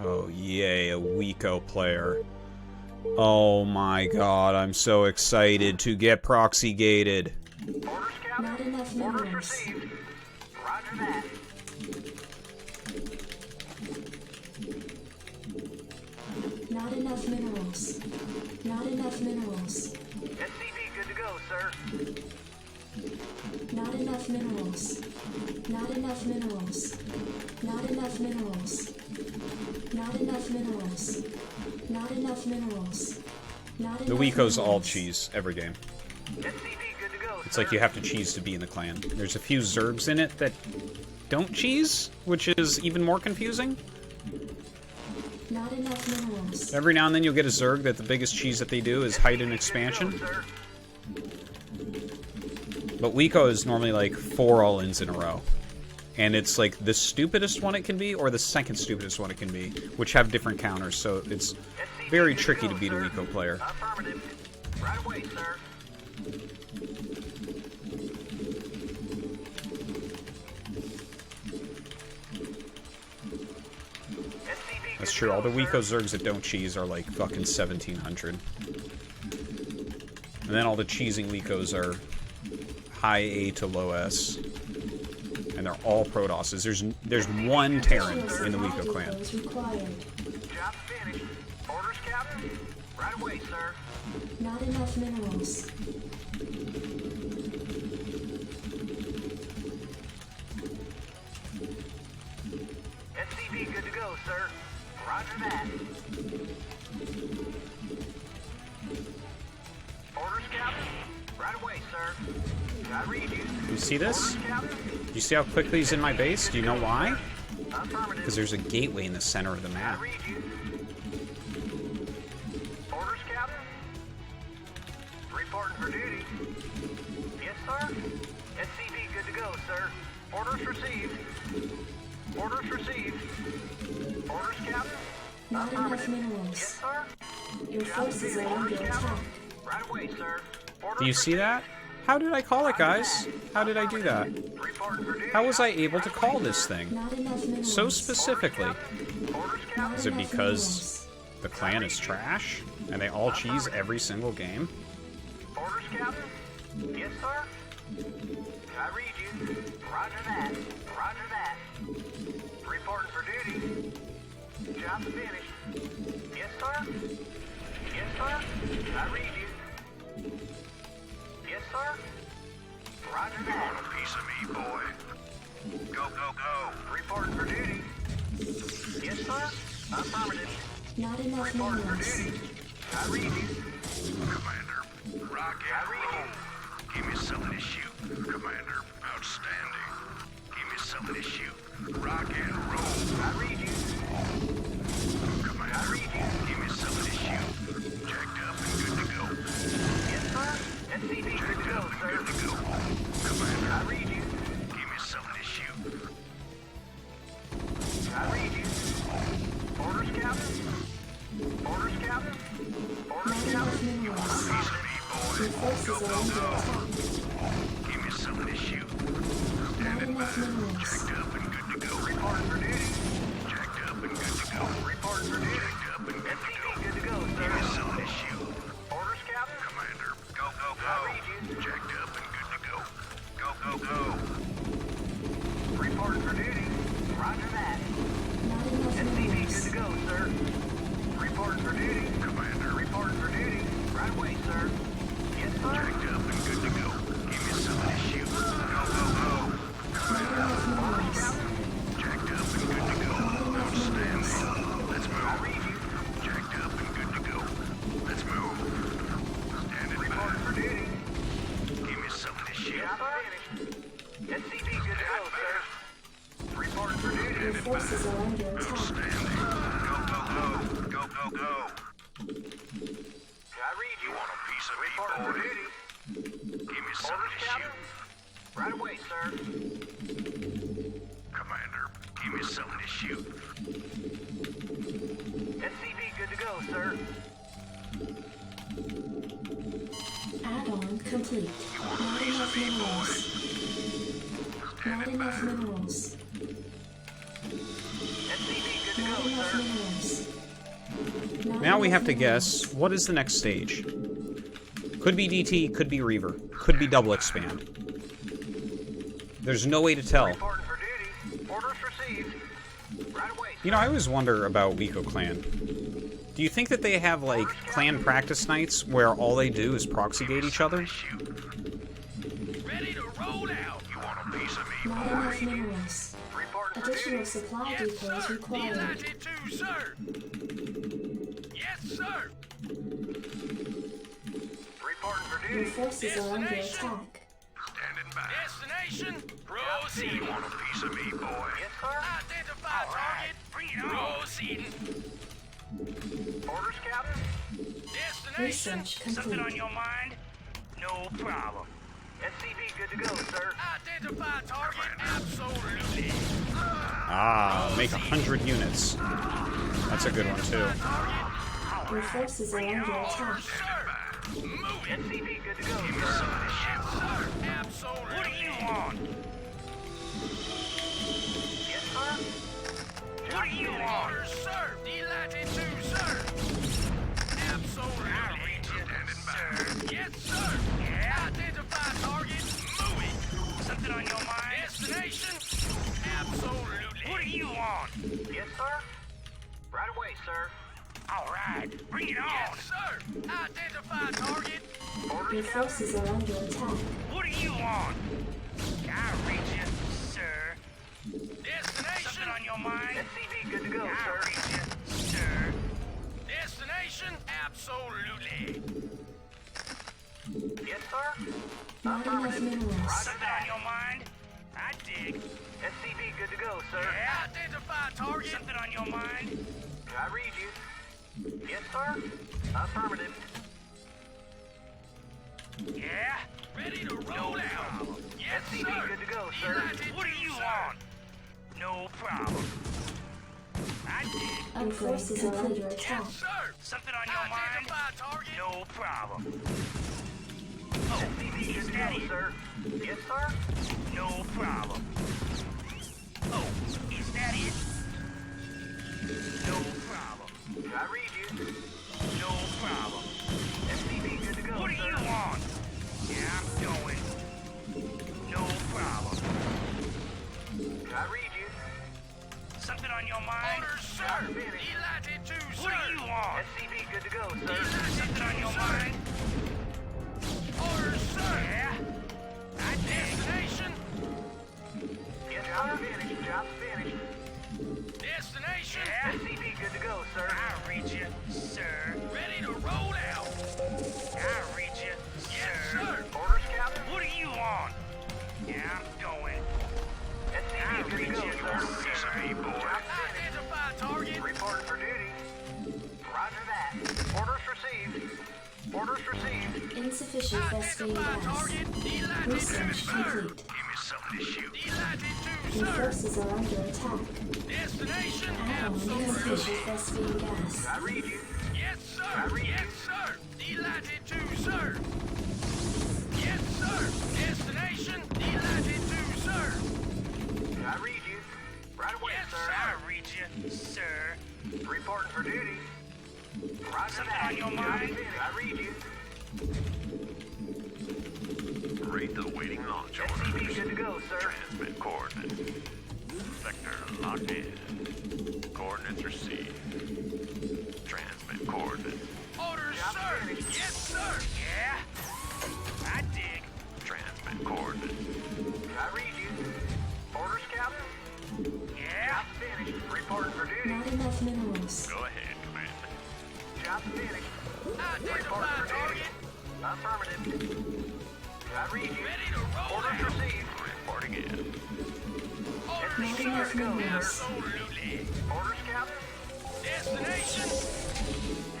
Oh, yay, a wico player. Oh my god, I'm so excited to get proxy gated. Orders, Captain. Not enough Orders minerals. received. Roger that. Not enough minerals. Not enough minerals. SCV good to go, sir. Not enough minerals. Not enough minerals. Not enough minerals. Not enough minerals. Not enough minerals. Not enough The wico's all minerals. cheese, every game. SCV good to go, It's sir. like you have to cheese to be in the clan. There's a few zergs in it that don't cheese, which is even more confusing. Not enough minerals. Every now and then you'll get a zerg that the biggest cheese that they do is height and expansion. Good to go, sir. But wico is normally like 4 all-ins in a row. And it's like the stupidest one it can be, or the second stupidest one it can be, which have different counters, so it's SCV very good tricky go, to beat a sir. wico player. Affirmative. Right away, sir. SCV That's good true, to all the go, wico sir. zergs that don't cheese are like fucking 1700. And then all the cheesing wicos are high A to low S. And they're all Protosses. There's one Terran in the wico clan. Those required. Job finished. Orders, Captain. Right away, sir. Not enough minerals. SCV good to go, sir. Roger that. Orders, Captain. Right away, sir. I read you. You see this? Orders, Captain. Do you see how quickly he's in my base? Do you know why? Affirmative. Because there's a gateway in the center of the I map. read you. Orders, Captain. Reporting for duty. Yes, sir. SCV good to go, sir. Orders received. Orders received. Orders, Captain. Not enough Affirmative. minerals. Yes, sir. Your forces are under attack. Right away, sir. Orders Do you see that? How did I call it, guys? How did I do that? Reporting for duty. How was I able to call this thing? Not enough minerals. So specifically. Orders, Captain. Not Is it enough because the clan is trash? And they all cheese every single game? Orders, Captain. Yes, sir. I read you. Roger that. Roger that. Reporting for duty. Job's finished. Yes, sir. Yes, sir. I read you. Yes, sir. Roger that. Want a piece of me, boy? Go, go, go. Reporting for duty. Yes, sir. Affirmative. Not enough Reporting for minerals. duty. I read you. Commander, rock I and read roll. Give me something to shoot. Commander, outstanding. Give me something to shoot. Rock and roll. I read you. Commander, I read you. give me something to shoot. Jacked up and good to go. Yes, sir. SCV good to go, sir. Good to go. Commander, I read you. give me something to shoot. I read you. Orders, Captain. Orders, Captain. Orders, Not enough Captain. minerals. Piece of me, boy. Your forces are under attack. Give me something to shoot. Not Standing by. enough minerals. Jacked up and good to go. Reporting for duty. Jacked up and good to go. Reporting for duty. Jacked up and good to SCV go. good to go, Give me sir. something to shoot. Orders, Captain. Commander, go, go, go. I read you. Jacked up and good to go. Go, go, go. Reporting for duty. Roger that. Not enough SCV good minerals. to go, sir. Reporting for duty. Commander, Reporting for duty. Right away, sir. Yes, sir. jacked up and good to go. Give me something to shoot. Go, go, go. Not enough minerals. Jacked up and good to go. Outstanding. Let's I move. read you. Jacked up and good to go. Let's move. Standing Reporting by. for duty. Give me something to shoot. Job finished. SCV good to go, sir. Reporting for duty. Your forces are under attack. Outstanding. Go, go, go. Go, go, go. I read you. You want a piece of me, Reporting for boy? duty. Give me something Orders, to Captain. shoot. Right away, sir. Commander, give me something to shoot. SCV good to go, sir. Add-on complete. Not enough minerals. Not enough minerals. SCV good to Not go, enough enough minerals. Not Now we enough have to minerals. guess, what is the next stage? Could be DT, could be Reaver, could be double expand. There's no way to tell. Reporting for duty. Orders received. Right away, You know, I always wonder about Wico Clan. Do you think that they have, like, clan practice nights where all they do is proxygate each other? Ready to roll out. You want a piece of me, Not boy? enough minerals. Reporting for Additional duty. supply Yes, depots sir. required. Delighted to, sir. Yes, sir. Reporting for Your duty. forces are under Destination. attack. Standing by. Destination. Proceed. You want a piece of me, boy? Yes, sir. Identify target. Bring it on. Proceeding. Orders, Captain. Destination. Research complete. Something on your mind? No problem. SCV good to go, sir. Identify target. Absolutely. Ah, make 100 units. That's a good one, too. Your forces are under attack. Sir. Move it. SCV good to go, sir. Yes, sir. Absolutely. What do you want? Yes, sir. What do you want? Orders, sir. Delighted to, sir. Absolutely. I read you, sir. Yes, sir. Yeah. Identify target. Move it. Something on your mind? Destination? Absolutely. What do you want? Yes, sir. Right away, sir. All right. Bring it on. Yes, sir. Identify target. Your Orders, Captain. forces are under attack. What do you want? I read you, sir. Destination? Something on your mind? SCV good to go, I sir. read you, sir. Destination? Absolutely. Yes, sir. Not enough minerals. Something on your mind? I dig. SCV good to go, sir. Yeah. Identify target. Something on your mind? I read you. Yes, sir. Affirmative. Yeah. Ready to roll out. Yes, SCV sir. good to go, sir. What do you want? No problem. I dig. Your forces are under attack. Yes, sir. Something on your mind? Target. No problem. Oh, SCV is good to that go, it? sir. Yes, sir. No problem. Oh, is that it? No problem. I read you. No problem. SCV good to go, What do sir. you want? Yeah, I'm going. No problem. I read you. Something on your mind? Orders, sir. Delighted to, sir. What do you want? SCV good to go, sir. Something on your mind? Orders, sir. Yeah. Destination? Yes, job finished. Job finished. Destination? Yeah. SCV good to go, sir. I read you, sir. Ready to roll out. I read you, yes, sir. Orders, Captain. What do you want? Yeah, I'm going. I SCV good to read go, you, sir. sir. Identify target. Reporting for duty. Roger that. Orders received. Orders received. Insufficient phosphate Identify gas. target. Delighted to, Research sir. complete. Give me something to shoot. Delighted to, Your sir. forces are under attack. Destination? Add-on Absolutely. insufficient phosphate gas. I read you. Yes, sir. Yes, sir. Delighted to, sir. Yes, sir. Destination? Delighted to, sir. I read you. Right away, Yes, sir. sir. I read you, sir. Reporting for duty. Roger Something that. on your Job mind? finished. I read you. Rate the waiting launch SCV orders. good to go, sir. Transmit coordinates. Sector locked in. Coordinates received. Transmit coordinates. Orders, Job sir. finished. Yes, sir. Yeah. I dig. Transmit coordinates. I read you. Orders, Captain. Yeah. Job finished. Reporting for duty. Not enough minerals. Go ahead, Commander. Job finished. Identify Reporting for duty. target. Affirmative. I read you. Ready to roll Orders out. received. Reporting in. Orders, Not sir. enough minerals. Absolutely. Orders, Captain. Destination?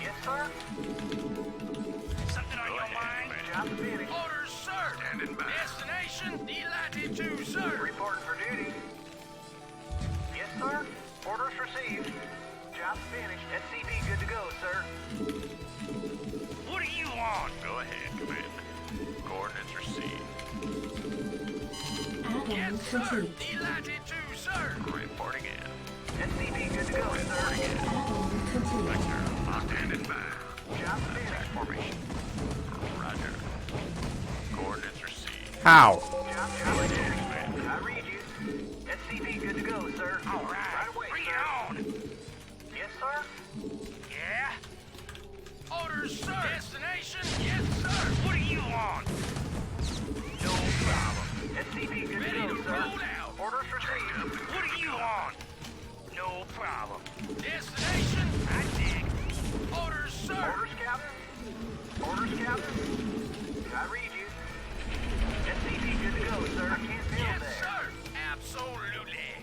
Yes, sir. Something on Go your ahead, mind? Commander. Job finished. Orders, sir. Standing by. Destination? Delighted to, sir. Reporting for duty. Yes, sir. Orders received. Job finished. SCV good to go, sir. What do you want? Go ahead, Commander. Coordinates received. Add-on Yes, sir. complete. Delighted to, sir. Reporting in. SCV good to go, sir. Formation. Roger. Coordinates received. How? Job finished. I read you. SCV good to go, sir. All right. Right away, Bring sir. it on. Yes, sir. Yeah? Orders, sir. Destination? Yes, sir. What do you want? No problem. SCV good Ready to to go, sir. roll out. Orders received. What do you want? No problem. Destination? I dig. Orders, sir. Orders, Captain. Orders, Captain. I read you. SCV good to go, sir. I can't build Yes, there. sir. Absolutely.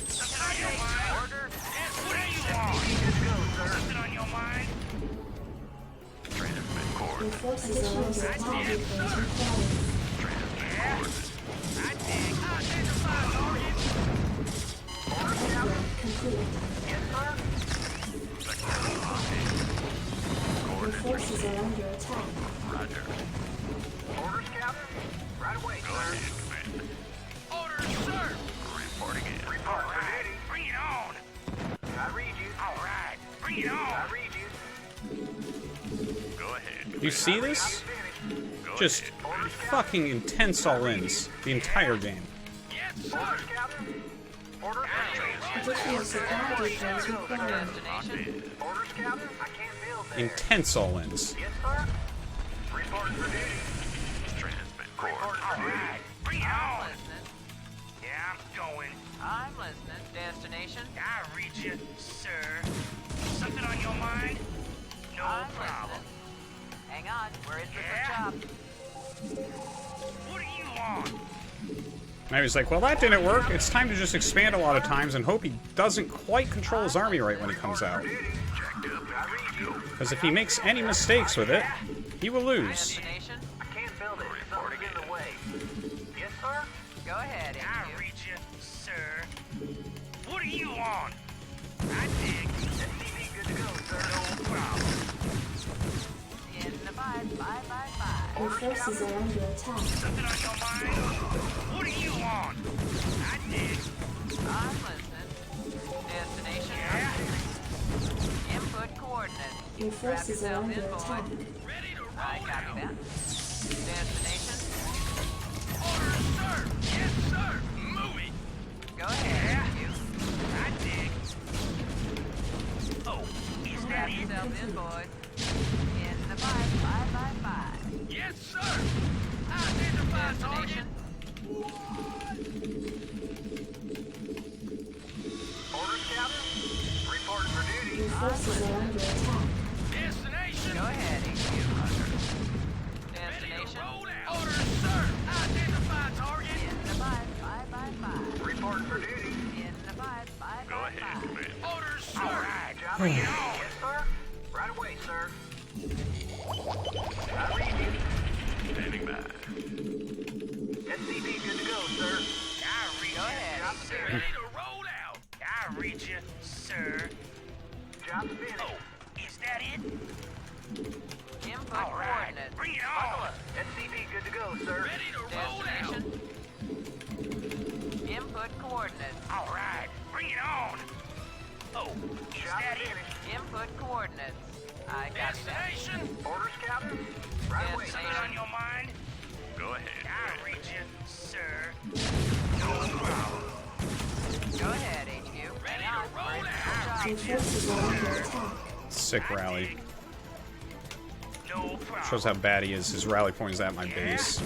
Something on your mind? Order? Yes, what do you want? SCV good to go, sir. Something on your mind? Transmit Your coordinates. forces are under attack. Upgrades required. Transmit Yeah? coordinates. I dig. Identify target. Upgrade complete. Yes, sir. Your forces are under attack. Roger. Orders, Captain. Right away, Go sir. ahead, Commander. Orders, sir. Reporting in. Report All for right. duty. Bring it on. I read you. All right. Bring it I on. read you. Go ahead. You see this? Finished. Go Just ahead. fucking intense all-ins the entire game. Yes, sir. Orders, Captain. Orders received. Additional supply depots required. Orders, Captain. I can't build there. Intense all-ins. Yes, sir. Report for duty. Transmit Report coordinates. for duty. Bring it I'm on. listening. Yeah, I'm going. I'm listening. Destination? I read you, sir. Something on your mind? No I'm problem. listening. Hang on. We're in for Yeah? some chop. What do you want? And I was like, well, that didn't work. It's time to just expand a lot of times and hope he doesn't quite control his army right when he comes out. Duty. I read you. Because if he makes any mistakes with it, he will lose. Destination? I can't build it. Something's in the way. Yes, sir. Go ahead, I HQ. read you, sir. What do you want? I dig. SCV good to go, sir. No problem. In the fight. Bye. Your forces are under attack. Something on your mind? What do you want? I dig. I'm listening. Destination? Yeah? Input coordinates. Your Strap forces are yourself under in, boy. attack. Ready to roll I copy out. that. Destination? Orders, sir. Yes, sir. Move it. Go ahead, HQ. I dig. Oh, is that Strap it? yourself in, boy. In the fight. Bye. Yes, sir. Identify target. Destination? Orders, Captain. Reporting for duty. Your forces are under attack. Destination. Go ahead, HQ. Ready to Destination? roll out. Orders, sir. Identify target. In the fight. Bye. Reporting for duty. In the fight. Bye. Go ahead, Commander. Orders, sir. All right. Job Bring it finished. on. Yes, sir. Right away, sir. I read you. Standing by. SCV good to go, sir. I read Go you. ahead, Job HQ. finished. Ready to roll out. I read you, sir. Job finished. Oh, is that it? Input All right. coordinates. Bring it on. SCV good to go, sir. Ready to roll out. Destination? Input coordinates. All right. Bring it on. Oh, is Job that it? finished. Input coordinates. I copy that. Destination. Orders, Captain. Right away, Yes, sir. Something on your mind? Go ahead. I read you, sir. No problem. Go ahead, HQ. Ready Hang on. to roll We're in out. for Your some chop. forces are under attack. Sick rally. No problem. Shows how bad he is. His rally point is at my base.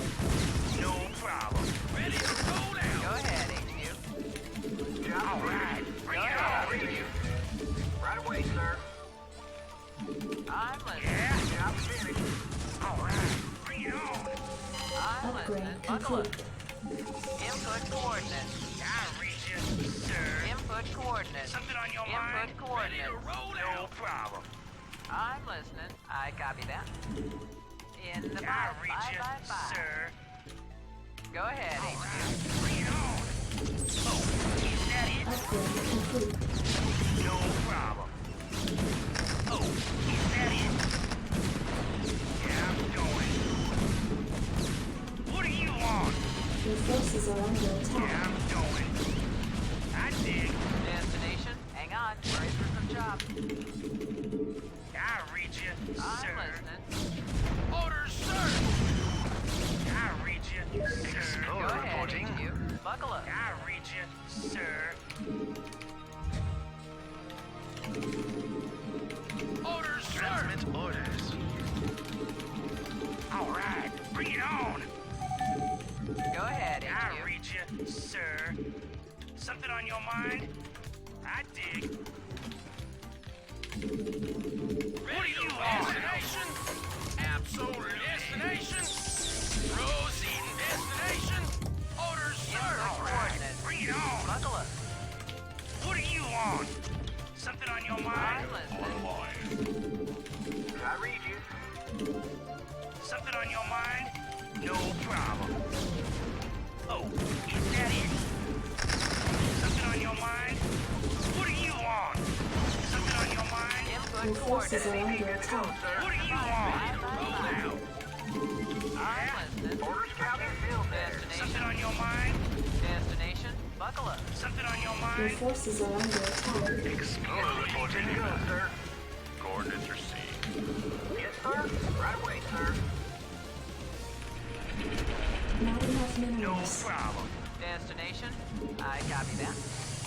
No problem. Ready to roll Go out. ahead, HQ. Job All finished. right. Bring it I on. read you. Right away, sir. I'm listening. Yeah. Job finished. All right. Bring it on. I'm Upgrade listening. Buckle up. complete. Input coordinates. I read you, sir. Input coordinates. Something on your Input mind? Ready to coordinates. roll out. No problem. I'm listening. I copy that. In the I fight. read you, Bye. sir. Go ahead, All HQ. right. Bring it on. Oh, is that it? Upgrade complete. No problem. Oh, is that it? Yeah, I'm going. What do you want? Your forces are under Yeah, attack. I'm going. I dig. Destination? Hang on. We're in for some chop. I read you, I'm sir. listening. Orders, sir. I read you, sir. Go ahead, HQ. Buckle up. I read you, sir. Orders, sir. Transmit orders. All right, bring it on. Go ahead, I HQ. read you, sir. Something on your mind? I dig. What do you want? Destination? Absolute destination? Rose Eden destination? Orders, sir. Input All right, coordinates. bring it on. Buckle up. What do you want? Something on your mind? I'm listening. I read you. Something on your mind? No problem. Oh, is that it? Something on your mind? What do you want? Something on your mind? Your Input forces are coordinates. under attack. What do you want? Roll out. I'm listening. Orders, Captain. Still there. Something Destination. on your mind? Destination. Buckle up. Something on your Your mind? forces are under attack. Explorer reporting. Go, sir. Coordinates received. Yes, sir. Right away, sir. Not enough No minerals. problem. Destination. I copy that.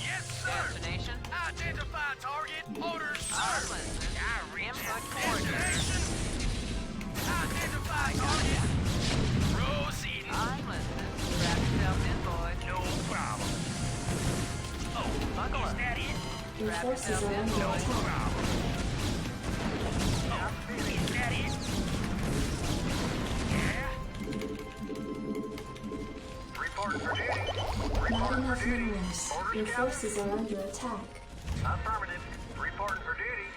Yes, sir. Destination. Identify target. Orders, sir. I'm listening. I read Input you. coordinates. Destination. Identify target. Rose Eden. I'm listening. Strap yourself in, boys. No problem. Oh, Buckle is up. that it? Your forces are under No attack. problem. Oh, is that it? Yeah? Reporting for duty. Not Reporting for enough duty. minerals. Your Orders, Captain. forces are under attack. Affirmative. Reporting for duty.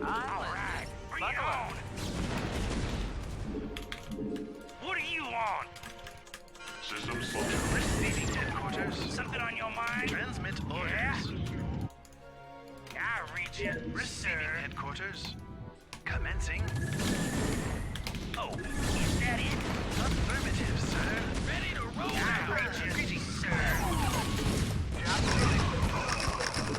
I'm All listening. right, bring it Buckle up. on. What do you want? System function. Receiving headquarters. Something on your mind? Transmit Yeah? orders. I read you. Receiving Sir. headquarters. Commencing. Oh, is that it? Affirmative, sir. Ready to roll out. I read you. Greetings, sir. Job finished.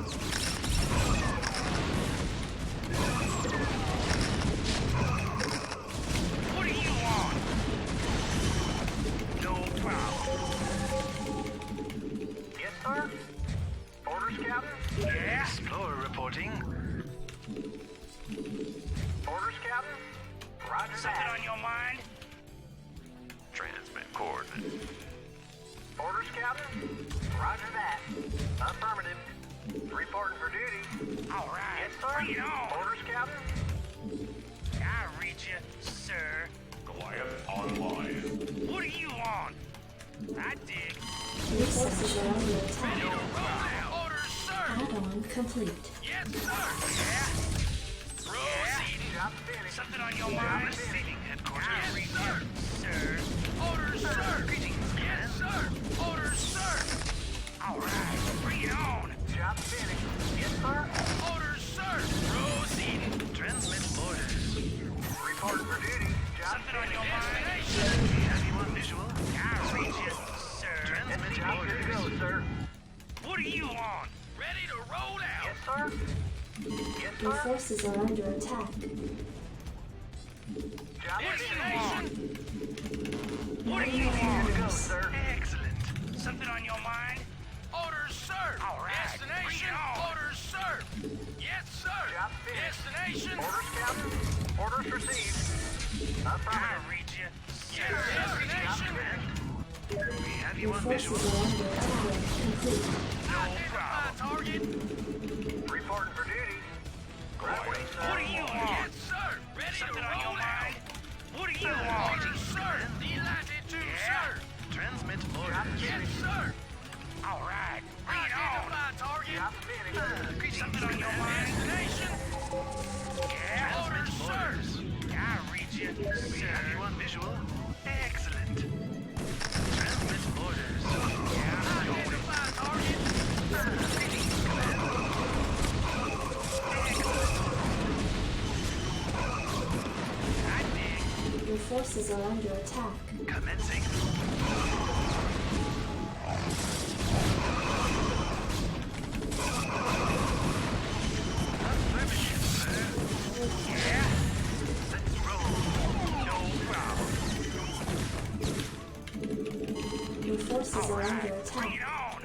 What do you want? No problem. Yes, sir. Orders, Captain. Yeah? Explorer reporting. Orders, Captain. Roger Something that. on your mind? Transmit coordinates. Orders, Captain. Roger that. Affirmative. Reporting for duty. All right. Yes, sir. Bring it on. Orders, Captain. I read you, sir. Goliath online. What do you want? I dig. Your forces are under Ready attack. to roll out. Orders, sir. Add-on complete. Yes, sir. Yeah? Rose Eden. Job finished. Something on your mind? Receiving headquarters. Yes, sir. Sir. Orders, sir. Greetings, Yes, sir. Orders, sir. All right. Bring it on. Job finished. Yes, sir. Orders, sir. Rose Eden. Transmit orders. Reporting for duty. Job Something on finished. your mind? Have you on visual? I read you, sir. Transmit Job good to go, orders. sir. What do you want? Ready to roll out. Yes, sir. Yes, Your sir. forces are under attack. Job Destination. finished. What do Not you enough want? Go, minerals. sir. Excellent. Something on your mind? Orders, sir. All right. Destination. Orders, sir. Yes, sir. Job finished. Destination. Orders, Captain. Orders received. I Affirmative. read you. Yes, Sir. sir. Job Destination. finished. We have you Your on forces visual. are under attack. Complete. Identify target. Reporting for duty. Right away, sir. What do you want? Yes, sir. Ready Something to roll on your mind? What do you want? Orders, sir. Delighted to, sir. Transmit orders. Yes, sir. All right. Bring it on. Identify target. Job finished. Greetings, Something on your mind? Destination. Yeah. Orders, sir. I read you, We sir. have you on visual. Excellent. Transmit orders. Identify target. I dig. Your forces are under attack. Commencing. Affirmative, sir. Yeah. are under Bring attack. it on.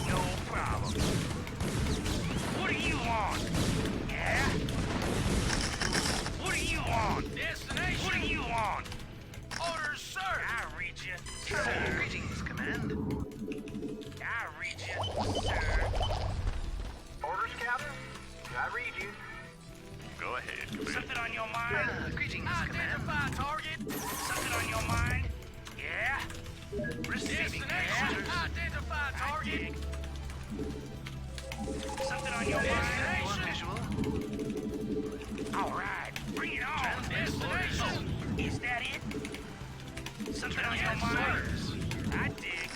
No problem. What do you want? Yeah? What do you want? Destination. What do you want? Orders, sir. I read you, sir. Greetings, Command. I read you, sir. Orders, Captain? I read you. Go ahead, Command. Something on your mind? Greetings, Identify target. Something on your mind? Yeah? Receiving Destination. orders. Identify target. Something on your mind? Destination. Visual. All right, bring it on. Destination. Oh, is that it? Something on your Yes, mind? I dig.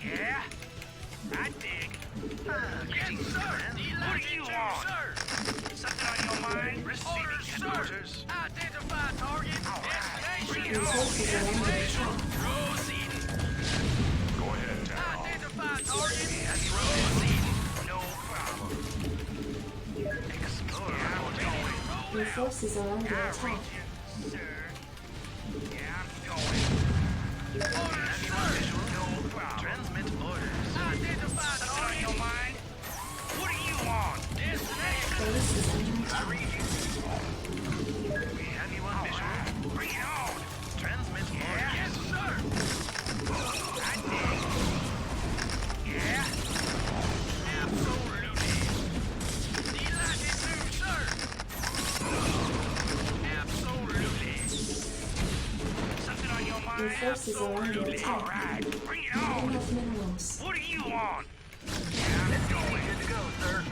Yeah? I dig. Yes, sir. What do you want? Sir. Something on your mind? Orders, sir. Identify target. Destination. Your forces are under attack. Proceeding. Go ahead, General. Identify target. No problem. Explore. Your forces are under I attack. read you, sir. Yeah, I'm going. Orders, sir. No problem. Transmit orders. Identify Something on target. your mind? What do you want? Destination. Base is under I attack. read you. We have you on visual. Bring it on. Transmit orders. Yes, sir. I dig. Yeah? Absolutely. Delighted to, sir. Absolutely. Something on your Your mind? forces are under All attack. right. Bring it Not on. enough minerals. What do you want? Good to go, sir.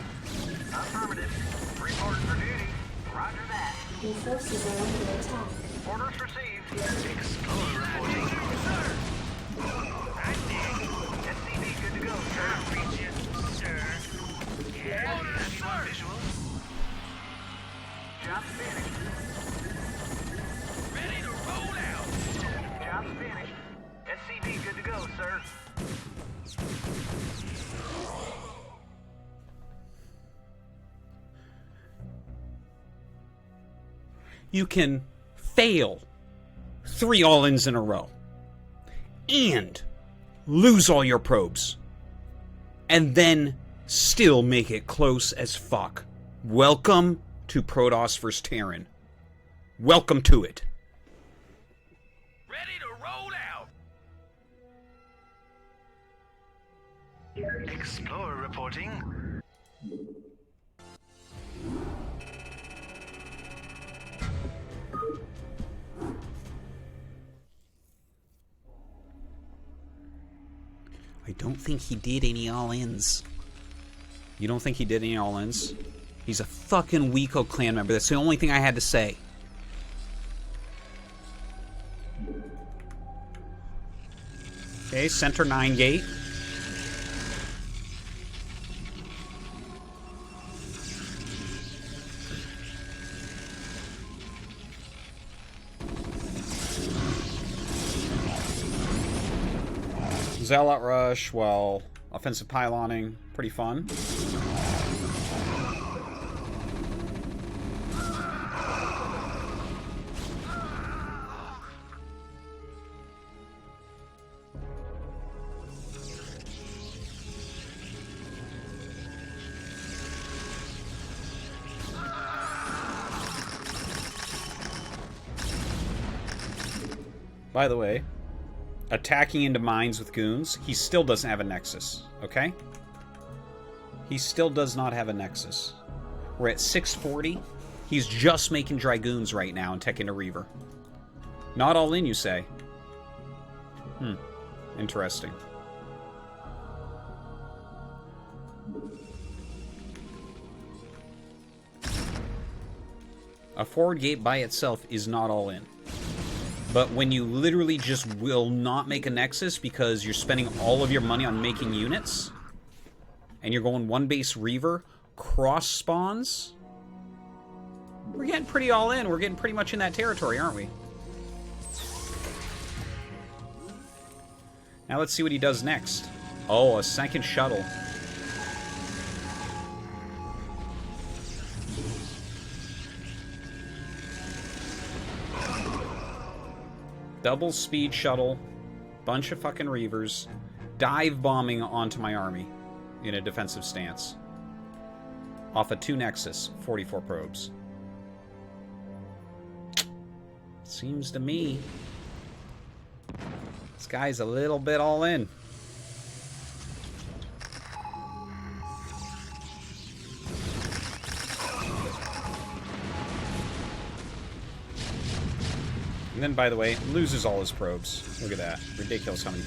Affirmative. Reporting for duty. Roger that. Your forces are under attack. Orders received. Explore reporting. I dig. SCV good to go, sir. I read you, sir. Yeah? Orders, Have you on sir. visual? Job's finished. Ready to roll out. Job's finished. SCV good to go, sir. You can fail 3 all-ins in a row and lose all your probes and then still make it close as fuck. Welcome to Protoss vs. Terran. Welcome to it. Ready to roll out. Explorer reporting. I don't think he did any all-ins. You don't think he did any all-ins? He's a fucking wico clan member. That's the only thing I had to say. Okay, center 9 gate. Zealot rush, well, offensive pyloning, pretty fun. By the way, attacking into mines with goons, he still doesn't have a nexus, okay? He still does not have a nexus. We're at 640. He's just making dragoons right now and tech into Reaver. Not all in, you say? Interesting. A forward gate by itself is not all in. But when you literally just will not make a nexus because you're spending all of your money on making units, and you're going one base Reaver, cross spawns, we're getting pretty all in. We're getting pretty much in that territory, aren't we? Now let's see what he does next. Oh, a second shuttle. Double speed shuttle. Bunch of fucking Reavers dive bombing onto my army in a defensive stance. Off a 2 Nexus, 44 probes. Seems to me this guy's a little bit all in. And then, by the way, loses all his probes. Look at that. Ridiculous how many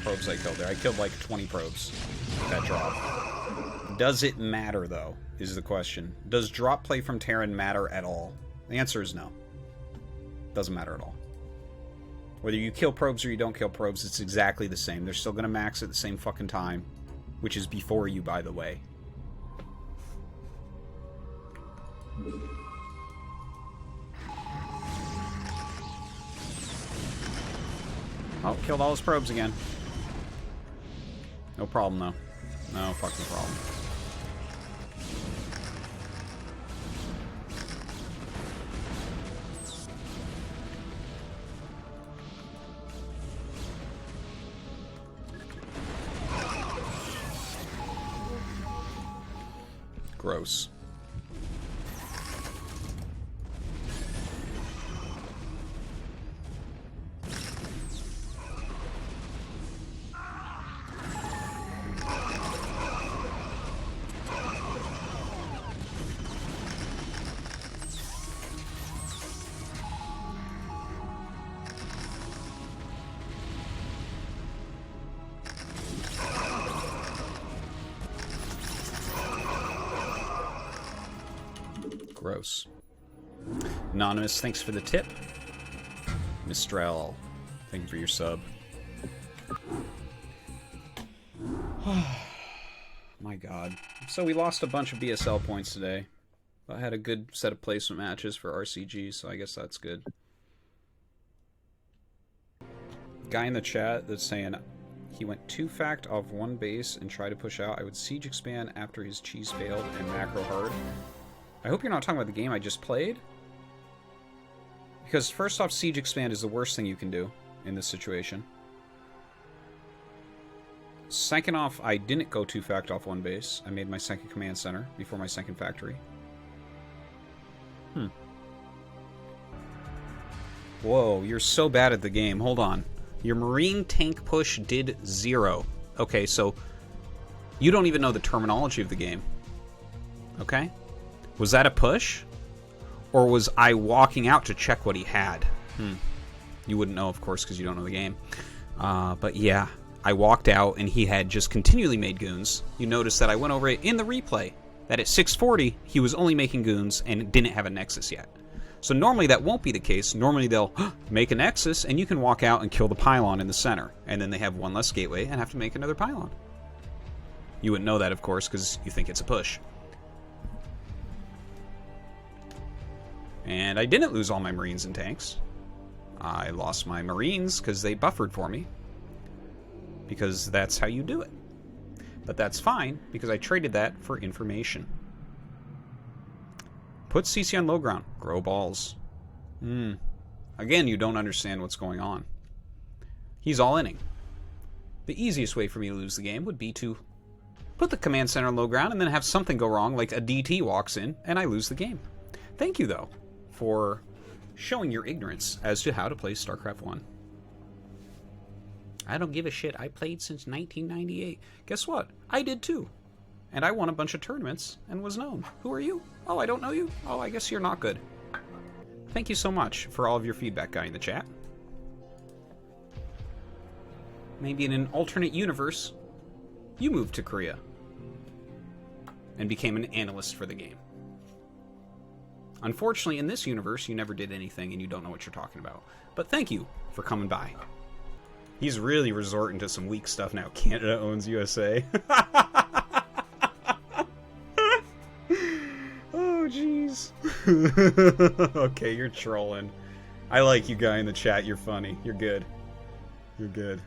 probes I killed there. I killed like 20 probes with that drop. Does it matter, though, is the question. Does drop play from Terran matter at all? The answer is no. Doesn't matter at all. Whether you kill probes or you don't kill probes, it's exactly the same. They're still going to max at the same fucking time. Which is before you, by the way. Oh, killed all his probes again. No problem, though. No fucking problem. Gross. Gross. Anonymous, thanks for the tip. Mistral, thank you for your sub. My god. So we lost a bunch of BSL points today. I had a good set of placement matches for RCG, so I guess that's good. Guy in the chat that's saying he went 2-fact off 1 base and tried to push out. I would siege expand after his cheese failed and macro hard. I hope you're not talking about the game I just played. Because first off, siege expand is the worst thing you can do in this situation. Second off, I didn't go 2-fact off 1 base. I made my second command center before my second factory. Whoa, you're so bad at the game. Hold on. Your marine tank push did 0. Okay, so you don't even know the terminology of the game. Okay? Was that a push? Or was I walking out to check what he had? You wouldn't know, of course, because you don't know the game. But yeah, I walked out and he had just continually made goons. You notice that I went over it in the replay, that at 640, he was only making goons and didn't have a nexus yet. So normally that won't be the case. Normally they'll make a nexus and you can walk out and kill the pylon in the center. And then they have 1 less gateway and have to make another pylon. You wouldn't know that, of course, because you think it's a push. And I didn't lose all my Marines and tanks. I lost my Marines because they buffered for me. Because that's how you do it. But that's fine, because I traded that for information. Put CC on low ground. Grow balls. Again, you don't understand what's going on. He's all-inning. The easiest way for me to lose the game would be to put the command center on low ground and then have something go wrong, like a DT walks in, and I lose the game. Thank you, though, for showing your ignorance as to how to play StarCraft 1. I don't give a shit. I played since 1998. Guess what? I did too. And I won a bunch of tournaments and was known. Who are you? Oh, I don't know you? Oh, I guess you're not good. Thank you so much for all of your feedback, guy in the chat. Maybe in an alternate universe, you moved to Korea and became an analyst for the game. Unfortunately, in this universe, you never did anything and you don't know what you're talking about. But thank you for coming by. He's really resorting to some weak stuff now. Canada owns USA. Oh, jeez. Okay, you're trolling. I like you, guy in the chat. You're funny. You're good. You're good.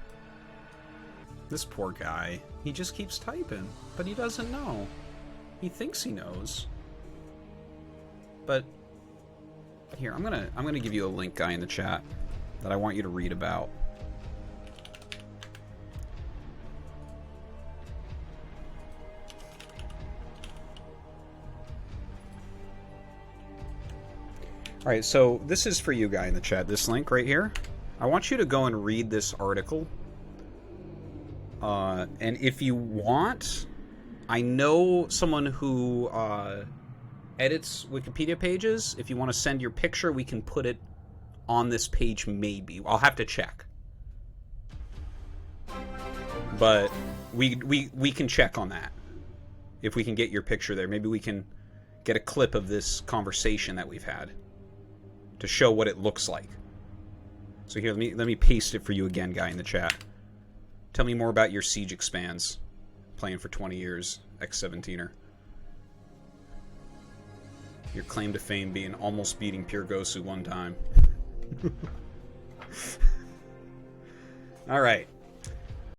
This poor guy. He just keeps typing, but he doesn't know. He thinks he knows. But here, I'm gonna give you a link, guy in the chat, that I want you to read about. Alright, so this is for you, guy in the chat. This link right here. I want you to go and read this article. And if you want, I know someone who edits Wikipedia pages. If you want to send your picture, we can put it on this page, maybe. I'll have to check. But we can check on that. If we can get your picture there. Maybe we can get a clip of this conversation that we've had to show what it looks like. So here, let me paste it for you again, guy in the chat. Tell me more about your Siege Expands. Playing for 20 years, X-17er. Your claim to fame being almost beating Pure Gosu one time. Alright.